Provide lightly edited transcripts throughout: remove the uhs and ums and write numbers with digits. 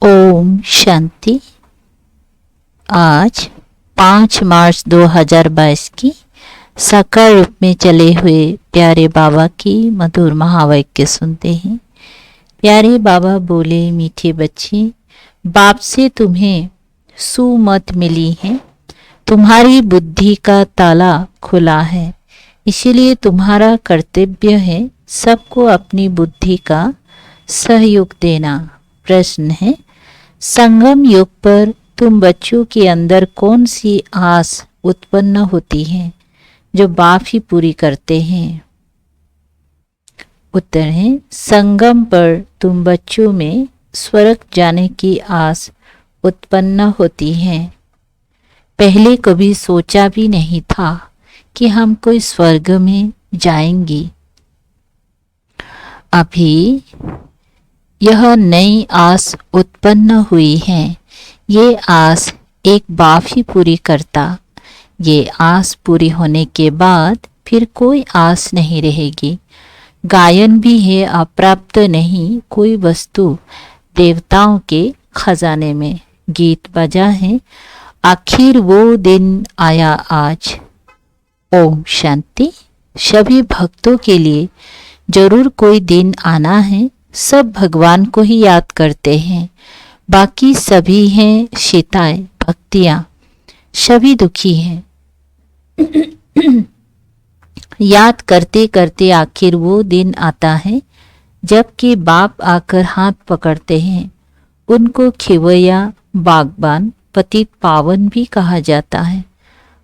ओम शांति। आज 5 मार्च 2022 की साकार रूप में चले हुए प्यारे बाबा की मधुर महावाक्य सुनते हैं। प्यारे बाबा बोले, मीठे बच्चे, बाप से तुम्हें सुमत मिली है। तुम्हारी बुद्धि का ताला खुला है, इसीलिए तुम्हारा कर्तव्य है सबको अपनी बुद्धि का सहयोग देना। प्रश्न है, संगम युग पर तुम बच्चों के अंदर कौन सी आस उत्पन्न होती है जो बाप ही पूरी करते हैं? उत्तर है, संगम पर तुम बच्चों में स्वर्ग जाने की आस उत्पन्न होती है। पहले कभी सोचा भी नहीं था कि हम कोई स्वर्ग में जाएंगे। अभी यह नई आस उत्पन्न हुई है। ये आस एक बाप ही पूरी करता। ये आस पूरी होने के बाद फिर कोई आस नहीं रहेगी। गायन भी है, अप्राप्त नहीं कोई वस्तु देवताओं के खजाने में। गीत बजा है, आखिर वो दिन आया आज। ओम शांति। सभी भक्तों के लिए जरूर कोई दिन आना है। सब भगवान को ही याद करते हैं, बाकी सभी हैं शीताएं भक्तियां, सभी दुखी हैं। याद करते करते आखिर वो दिन आता है जबकि बाप आकर हाथ पकड़ते हैं। उनको खिवैया, बागबान, पतित पावन भी कहा जाता है।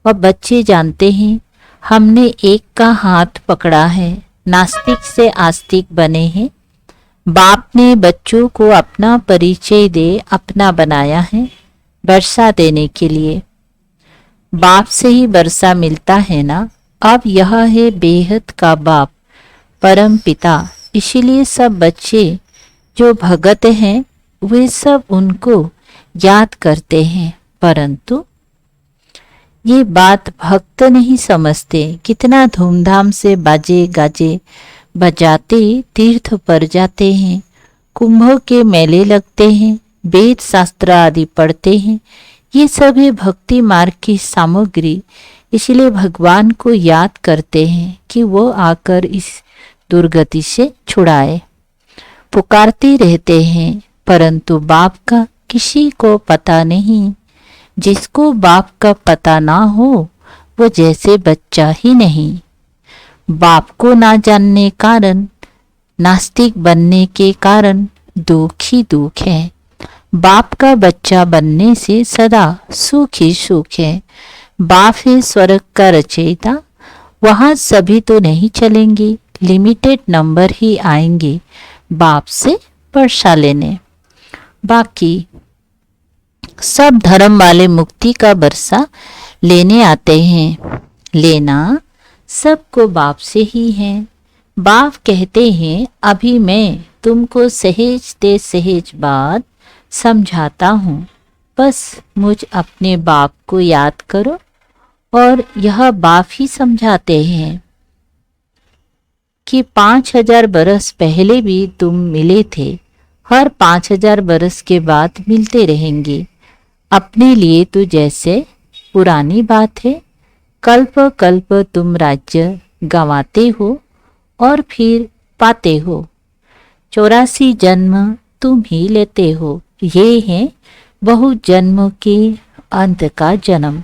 और बच्चे जानते हैं हमने एक का हाथ पकड़ा है, नास्तिक से आस्तिक बने हैं। बाप ने बच्चों को अपना परिचय दे अपना बनाया है, वर्षा देने के लिए। बाप से ही वर्षा मिलता है ना। अब यह है बेहद का बाप, परम पिता। इसीलिए सब बच्चे जो भगत हैं वे सब उनको याद करते हैं, परंतु ये बात भक्त नहीं समझते। कितना धूमधाम से बाजे गाजे बजाते तीर्थ पर जाते हैं, कुंभों के मेले लगते हैं, वेद शास्त्र आदि पढ़ते हैं। ये सब है भक्ति मार्ग की सामग्री। इसलिए भगवान को याद करते हैं कि वो आकर इस दुर्गति से छुड़ाए। पुकारते रहते हैं, परंतु बाप का किसी को पता नहीं। जिसको बाप का पता ना हो वो जैसे बच्चा ही नहीं। बाप को ना जानने कारण, नास्तिक बनने के कारण दुख ही दुख है। बाप का बच्चा बनने से सदा सुख ही सुख है। बाप है स्वर्ग का रचयिता। वहाँ सभी तो नहीं चलेंगे, लिमिटेड नंबर ही आएंगे बाप से वर्षा लेने। बाकी सब धर्म वाले मुक्ति का वर्षा लेने आते हैं। लेना सबको बाप से ही है। बाप कहते हैं, अभी मैं तुमको सहेज ते सहेज बात समझाता हूँ, बस मुझ अपने बाप को याद करो। और यह बाप ही समझाते हैं कि 5000 बरस पहले भी तुम मिले थे, हर 5000 बरस के बाद मिलते रहेंगे। अपने लिए तो जैसे पुरानी बात है। कल्प कल्प तुम राज्य गंवाते हो और फिर पाते हो। 84 जन्म तुम ही लेते हो। ये है बहु जन्म के अंत का जन्म।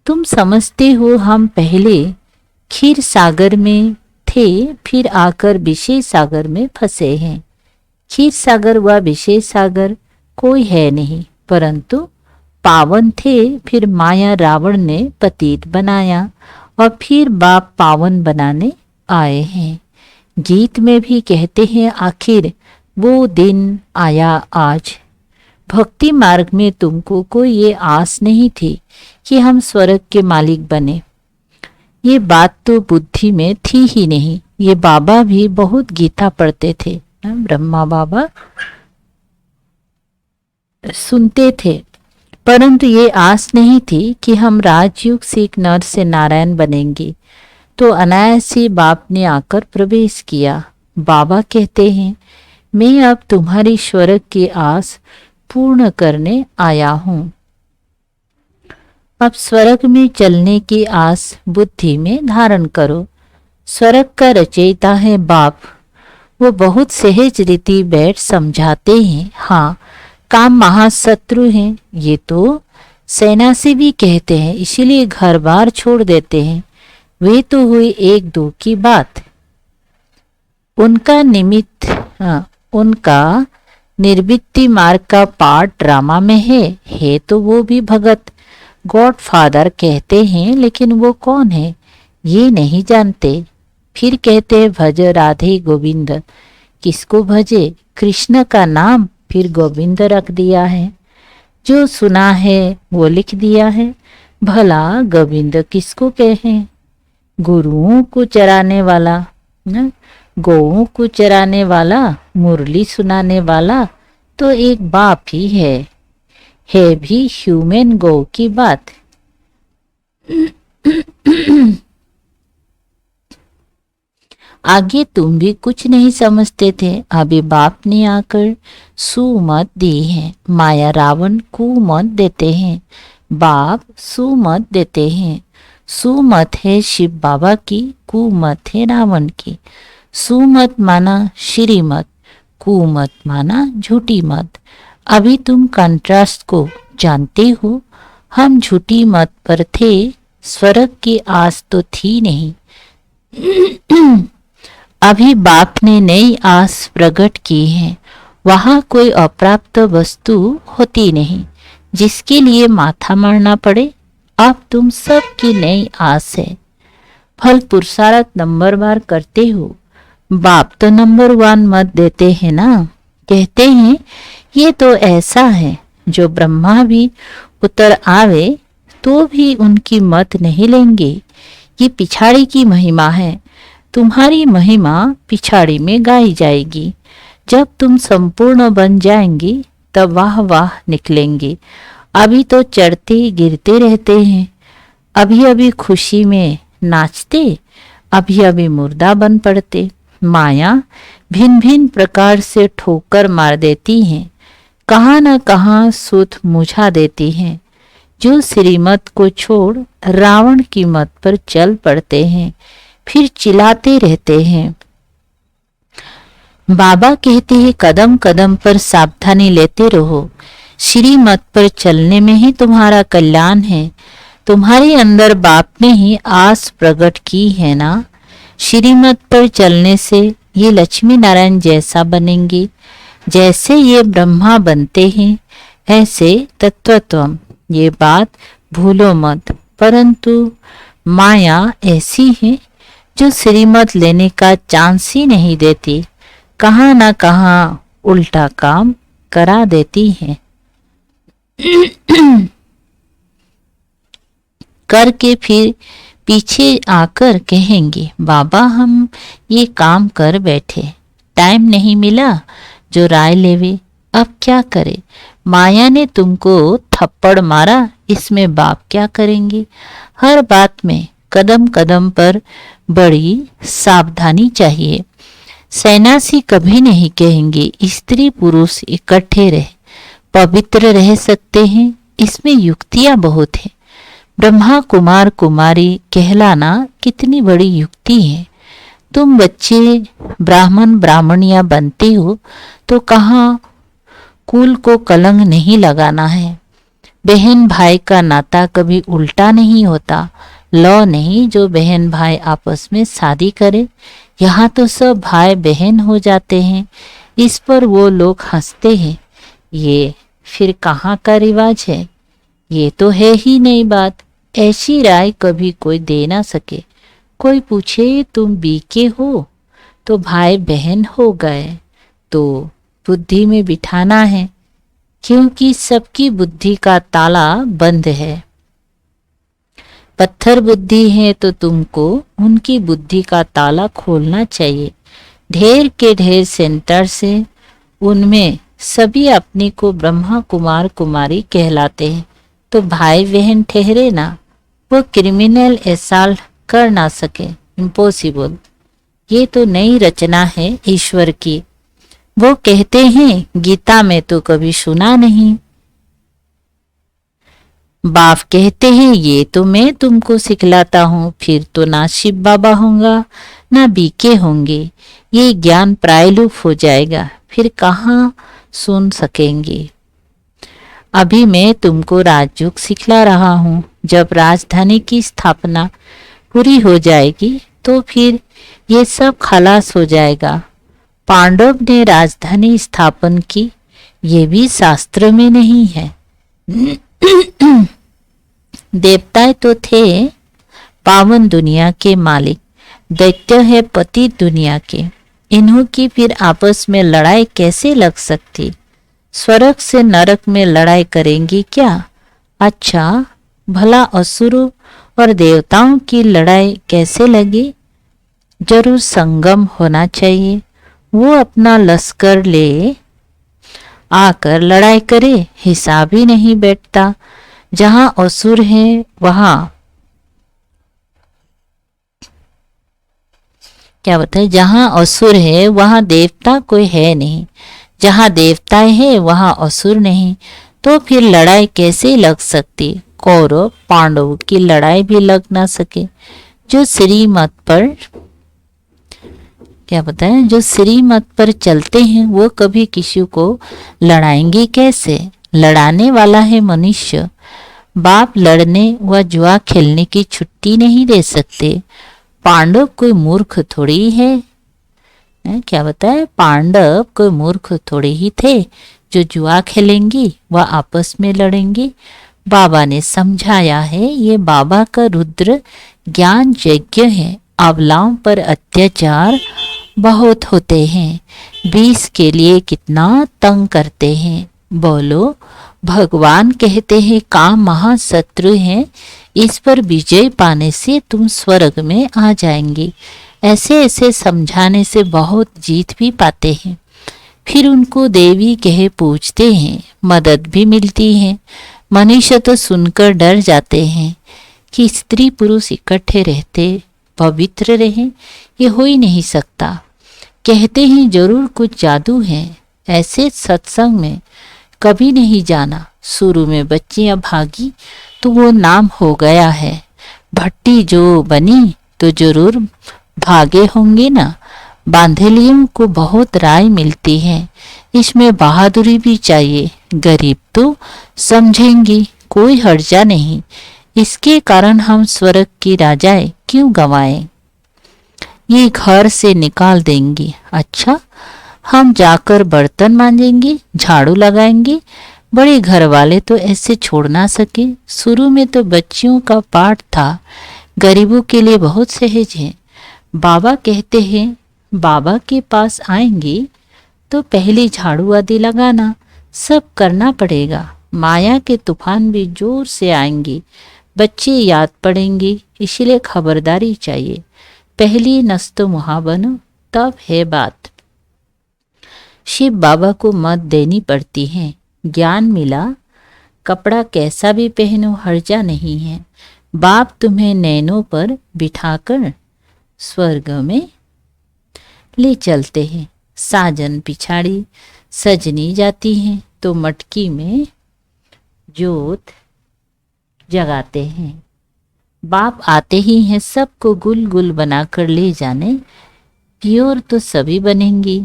तुम समझते हो हम पहले क्षीर सागर में थे, फिर आकर विषय सागर में फंसे हैं। क्षीर सागर व विषय सागर कोई है नहीं, परंतु पावन थे। फिर माया रावण ने पतित बनाया और फिर बाप पावन बनाने आए हैं। गीत में भी कहते हैं, आखिर वो दिन आया आज। भक्ति मार्ग में तुमको कोई ये आस नहीं थी कि हम स्वर्ग के मालिक बने। ये बात तो बुद्धि में थी ही नहीं। ये बाबा भी बहुत गीता पढ़ते थे, ब्रह्मा बाबा सुनते थे, परंतु ये आस नहीं थी कि हम राजयुग सीख नर से नारायण बनेंगे। तो अनायास ही बाप ने आकर प्रवेश किया। बाबा कहते हैं, मैं अब तुम्हारी स्वर्ग की आस पूर्ण करने आया हूँ। अब स्वर्ग में चलने की आस बुद्धि में धारण करो। स्वर्ग का रचयिता है बाप। वो बहुत सहज रीति बैठ समझाते हैं। हाँ, काम महाशत्रु हैं, ये तो सेना से भी कहते हैं, इसीलिए घर बार छोड़ देते हैं। वे तो हुई एक दो की बात। उनका निर्वृत्ति मार्ग का पार्ट ड्रामा में है तो वो भी भगत गॉड फादर कहते हैं, लेकिन वो कौन है ये नहीं जानते। फिर कहते भज राधे गोविंद। किसको भजे? कृष्ण का नाम, फिर गोविंद रख दिया है। जो सुना है वो लिख दिया है। भला गोविंद किसको कहें? गुरुओं को चराने वाला, गौओं को चराने वाला, मुरली सुनाने वाला तो एक बाप ही है भी ह्यूमन गो की बात। आगे तुम भी कुछ नहीं समझते थे, अभी बाप ने आकर सुमत दी है। माया रावण कुमत देते हैं, बाप सुमत देते हैं। सुमत है शिव बाबा की, कुमत है रावण की। सुमत माना श्रीमत, कुमत माना झूठी मत। अभी तुम कंट्रास्ट को जानते हो। हम झूठी मत पर थे, स्वर्ग की आस तो थी नहीं। अभी बाप ने नई आस प्रकट की है। वहां कोई अप्राप्त वस्तु होती नहीं जिसके लिए माथा मारना पड़े। अब तुम सब की नई आस है। फल पुरुषार्थ नंबर बार करते हो, बाप तो नंबर 1 मत देते हैं ना। कहते हैं ये तो ऐसा है, जो ब्रह्मा भी उतर आवे तो भी उनकी मत नहीं लेंगे। ये पिछाड़ी की महिमा है, तुम्हारी महिमा पिछाड़ी में गाई जाएगी। जब तुम संपूर्ण बन जाएंगी तब वाह वाह निकलेंगे। अभी तो चढ़ते गिरते रहते हैं, अभी अभी खुशी में नाचते, अभी अभी मुर्दा बन पड़ते। माया भिन्न भिन्न प्रकार से ठोकर मार देती है, कहाँ न कहाँ सुध मुझा देती है। जो श्रीमत को छोड़ रावण की मत पर चल पड़ते हैं, फिर चिल्लाते रहते हैं। बाबा कहते हैं कदम कदम पर सावधानी लेते रहो। श्रीमत पर चलने में ही तुम्हारा कल्याण है। तुम्हारे अंदर बाप ने ही आस प्रकट की है ना। श्रीमत पर चलने से ये लक्ष्मी नारायण जैसा बनेंगे। जैसे ये ब्रह्मा बनते हैं ऐसे तत्वत्वम, ये बात भूलो मत। परंतु माया ऐसी है जो श्रीमत लेने का चांस ही नहीं देती, कहाँ ना कहाँ उल्टा काम करा देती है। करके फिर पीछे आकर कहेंगे बाबा हम ये काम कर बैठे, टाइम नहीं मिला जो राय लेवे, अब क्या करे। माया ने तुमको थप्पड़ मारा, इसमें बाप क्या करेंगे। हर बात में कदम कदम पर बड़ी सावधानी चाहिए। सन्यासी कभी नहीं कहेंगे स्त्री पुरुष इकट्ठे रहे, पवित्र रह सकते हैं, इसमें युक्तियां बहुत है। ब्रह्मा कुमार कुमारी कहलाना कितनी बड़ी युक्ति है। तुम बच्चे ब्राह्मण ब्राह्मणियां बनते हो तो कहाँ कुल को कलंक नहीं लगाना है। बहन भाई का नाता कभी उल्टा नहीं होता। लॉ नहीं जो बहन भाई आपस में शादी करे, यहाँ तो सब भाई बहन हो जाते हैं। इस पर वो लोग हंसते हैं। ये फिर कहाँ का रिवाज है, ये तो है ही नहीं बात। ऐसी राय कभी कोई दे ना सके। कोई पूछे तुम बीके हो तो भाई बहन हो गए, तो बुद्धि में बिठाना है, क्योंकि सबकी बुद्धि का ताला बंद है। पत्थर बुद्धि है तो तुमको उनकी बुद्धि का ताला खोलना चाहिए। ढेर के ढेर सेंटर से उनमें सभी अपने को ब्रह्मा कुमार कुमारी कहलाते हैं, तो भाई बहन ठहरे ना। वो क्रिमिनल एसाल्ट कर ना सके, इम्पॉसिबल। ये तो नई रचना है ईश्वर की। वो कहते हैं गीता में तो कभी सुना नहीं। बाप कहते हैं ये तो मैं तुमको सिखलाता हूँ, फिर तो ना शिव बाबा होगा ना बीके होंगे, ये ज्ञान प्रायलूप हो जाएगा, फिर कहाँ सुन सकेंगे। अभी मैं तुमको राजयोग सिखला रहा हूँ, जब राजधानी की स्थापना पूरी हो जाएगी तो फिर ये सब खलास हो जाएगा। पांडव ने राजधानी स्थापन की, ये भी शास्त्र में नहीं है। देवताएं तो थे पावन दुनिया के मालिक, दैत्य है पति दुनिया के, इन्हों की फिर आपस में लड़ाई कैसे लग सकती? स्वर्ग से नरक में लड़ाई करेंगी क्या? अच्छा भला असुरों और देवताओं की लड़ाई कैसे लगी? जरूर संगम होना चाहिए, वो अपना लश्कर ले आकर लड़ाई करे, हिसाब ही नहीं बैठता। जहां असुर है वहां क्या बताए, जहां असुर है वहां देवता कोई है नहीं, जहां देवताएं है वहां असुर नहीं, तो फिर लड़ाई कैसे लग सकती? कौरव पांडव की लड़ाई भी लग ना सके। जो श्रीमत पर क्या बताएं, जो श्रीमत पर चलते हैं वो कभी किसी को लड़ाएंगे कैसे? लड़ाने वाला है मनुष्य। बाप लड़ने व जुआ खेलने की छुट्टी नहीं दे सकते। पांडव कोई मूर्ख थोड़ी है, क्या बताए, पांडव कोई मूर्ख थोड़े ही थे जो जुआ खेलेंगी व आपस में लड़ेंगी। बाबा ने समझाया है, ये बाबा का रुद्र ज्ञान यज्ञ है। अबलाओं पर अत्याचार बहुत होते हैं, 20 के लिए कितना तंग करते हैं। बोलो, भगवान कहते हैं काम महाशत्रु है, इस पर विजय पाने से तुम स्वर्ग में आ जाएंगे। ऐसे ऐसे समझाने से बहुत जीत भी पाते हैं। फिर उनको देवी कहे पूछते हैं, मदद भी मिलती है। मनुष्य तो सुनकर डर जाते हैं कि स्त्री पुरुष इकट्ठे रहते पवित्र रहें, ये हो ही नहीं सकता। कहते हैं जरूर कुछ जादू है, ऐसे सत्संग में कभी नहीं जाना। शुरू में बच्चियां भागी तो वो नाम हो गया है, भट्टी जो बनी तो जरूर भागे होंगे ना। बांधेलियों को बहुत राय मिलती है, इसमें बहादुरी भी चाहिए। गरीब तो समझेंगी, कोई हर्जा नहीं, इसके कारण हम स्वर्ग की राजाएं क्यों गंवाएं? ये घर से निकाल देंगी। अच्छा, हम जाकर बर्तन मांजेंगे, झाड़ू लगाएंगे। बड़े घर वाले तो ऐसे छोड़ ना सके। शुरू में तो बच्चियों का पाठ था, गरीबों के लिए बहुत सहज है। बाबा कहते हैं बाबा के पास आएंगी तो पहले झाड़ू आदि लगाना सब करना पड़ेगा। माया के तूफान भी जोर से आएंगी, बच्चे याद पड़ेंगी, इसलिए खबरदारी चाहिए। पहली नस्तो मुहा बनो, तब है बात। शिव बाबा को मत देनी पड़ती है। ज्ञान मिला, कपड़ा कैसा भी पहनो हर्जा नहीं है। बाप तुम्हें नैनों पर बिठाकर स्वर्ग में ले चलते हैं। साजन पिछाड़ी सजनी जाती हैं तो मटकी में जोत जगाते हैं। बाप आते ही हैं सबको गुल गुल बनाकर ले जाने, प्योर तो सभी बनेंगी।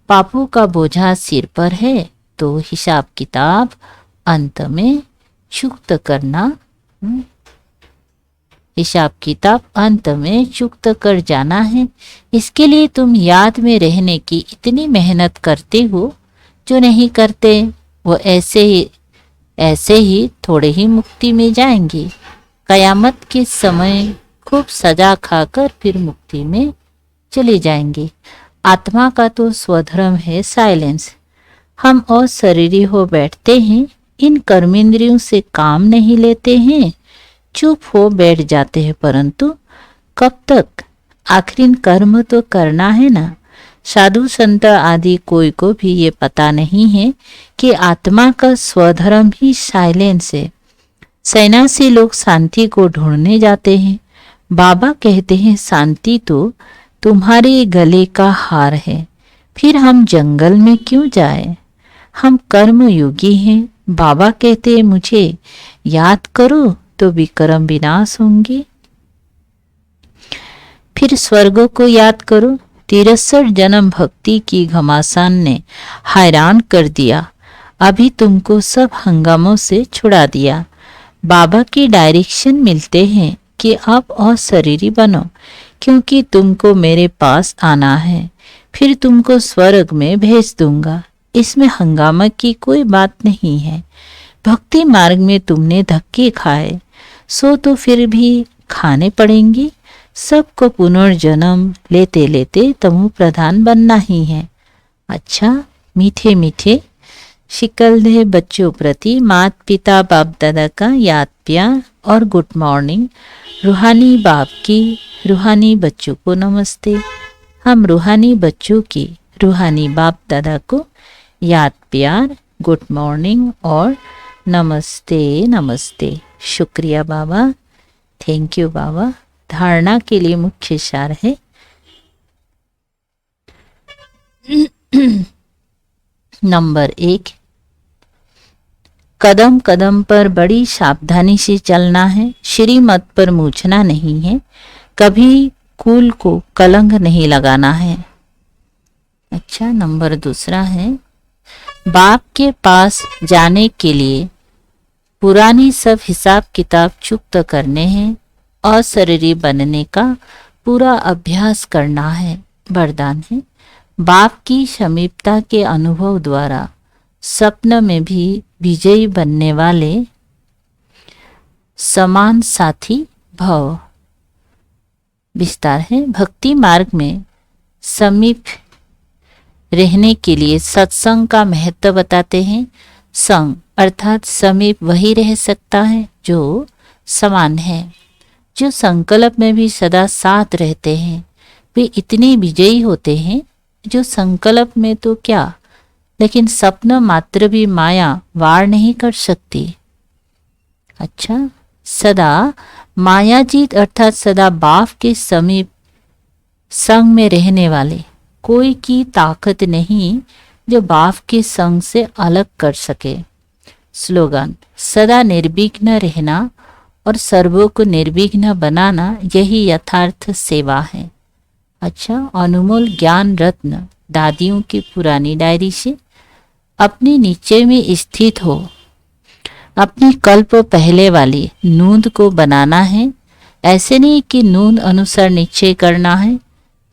पापों का बोझा सिर पर है तो हिसाब किताब अंत में चुक्त करना, हिसाब किताब अंत में चुक्त कर जाना है। इसके लिए तुम याद में रहने की इतनी मेहनत करते हो, जो नहीं करते वो ऐसे ही थोड़े ही मुक्ति में जाएंगे। कयामत के समय खूब सजा खाकर फिर मुक्ति में चले जाएंगे। आत्मा का तो स्वधर्म है साइलेंस। हम अशरीरी हो बैठते हैं, इन कर्मेंद्रियों से काम नहीं लेते हैं, चुप हो बैठ जाते हैं, परंतु कब तक? आखिर कर्म तो करना है ना। साधु संत आदि कोई को भी ये पता नहीं है कि आत्मा का स्वधर्म ही साइलेंस है। सन्यासी लोग शांति को ढूंढने जाते हैं। बाबा कहते हैं शांति तो तुम्हारे गले का हार है, फिर हम जंगल में क्यों जाए? हम कर्म योगी हैं। बाबा कहते मुझे याद करो तो विक्रम विनाश होंगे। फिर स्वर्ग को याद करो। 63 जन्म भक्ति की घमासान ने हैरान कर दिया। अभी तुमको सब हंगामों से छुड़ा दिया। बाबा की डायरेक्शन मिलते हैं कि आप अशरीरी बनो, क्योंकि तुमको मेरे पास आना है। फिर तुमको स्वर्ग में भेज दूंगा। इसमें हंगामा की कोई बात नहीं है। भक्ति मार्ग में तुमने धक्के खाए, सो तो फिर भी खाने पड़ेंगे। सबको पुनर्जन्म लेते लेते तमु प्रधान बनना ही है। अच्छा, मीठे मीठे शिकलदेह बच्चों प्रति माता पिता बाप दादा का याद प्यार और गुड मॉर्निंग। रूहानी बाप की रूहानी बच्चों को नमस्ते। हम रूहानी बच्चों की रूहानी बाप दादा को याद प्यार, गुड मॉर्निंग और नमस्ते नमस्ते। शुक्रिया बाबा, थैंक यू बाबा। धारणा के लिए मुख्य सार है नंबर 1, कदम कदम पर बड़ी सावधानी से चलना है। श्रीमत पर मूछना नहीं है। कभी कुल को कलंक नहीं लगाना है। अच्छा, नंबर 2 है, बाप के पास जाने के लिए पुरानी सब हिसाब किताब चुक्त करने हैं। अशरीरी बनने का पूरा अभ्यास करना है। वरदान है, बाप की समीपता के अनुभव द्वारा स्वप्न में भी विजयी बनने वाले समान साथी भव। विस्तार है, भक्ति मार्ग में समीप रहने के लिए सत्संग का महत्व बताते हैं। संग अर्थात समीप वही रह सकता है जो समान है। जो संकल्प में भी सदा साथ रहते हैं वे इतने विजयी होते हैं। जो संकल्प में तो क्या, लेकिन स्वप्न मात्र भी माया वार नहीं कर सकती। अच्छा, सदा मायाजीत अर्थात सदा बाप के समीप संग में रहने वाले कोई की ताकत नहीं जो बाप के संग से अलग कर सके। स्लोगन, सदा निर्विघ्न रहना और सर्वों को निर्विघ्न बनाना यही यथार्थ सेवा है। अच्छा, अनमोल ज्ञान रत्न दादियों की पुरानी डायरी से अपने नीचे में स्थित हो अपनी कल्प पहले वाली नूंद को बनाना है। ऐसे नहीं कि नूंद अनुसार निश्चय करना है।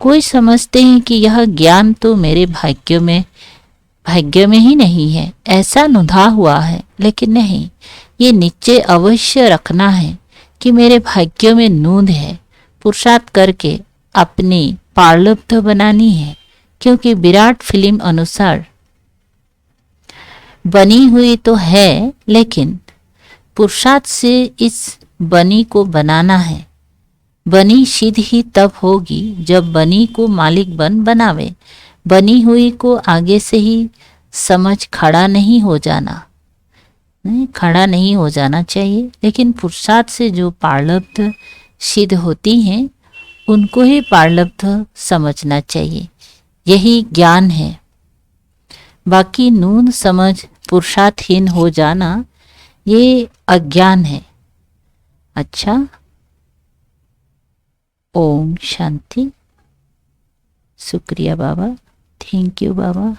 कोई समझते हैं कि यह ज्ञान तो मेरे भाग्य में ही नहीं है, ऐसा नुधा हुआ है। लेकिन नहीं, ये निश्चय अवश्य रखना है कि मेरे भाग्य में नूंद है। पुरुषार्थ करके अपनी पारलब्ध बनानी है, क्योंकि विराट फिल्म अनुसार बनी हुई तो है, लेकिन पुरुषार्थ से इस बनी को बनाना है। बनी सिद्ध ही तब होगी जब बनी को मालिक बनावे। बनी हुई को आगे से ही समझ खड़ा नहीं हो जाना चाहिए। लेकिन पुरुषार्थ से जो पारलब्ध सिद्ध होती हैं उनको ही पारलब्ध समझना चाहिए। यही ज्ञान है। बाकी नून समझ पुरुषार्थहीन हो जाना ये अज्ञान है। अच्छा, ओम शांति। शुक्रिया बाबा, थैंक यू बाबा।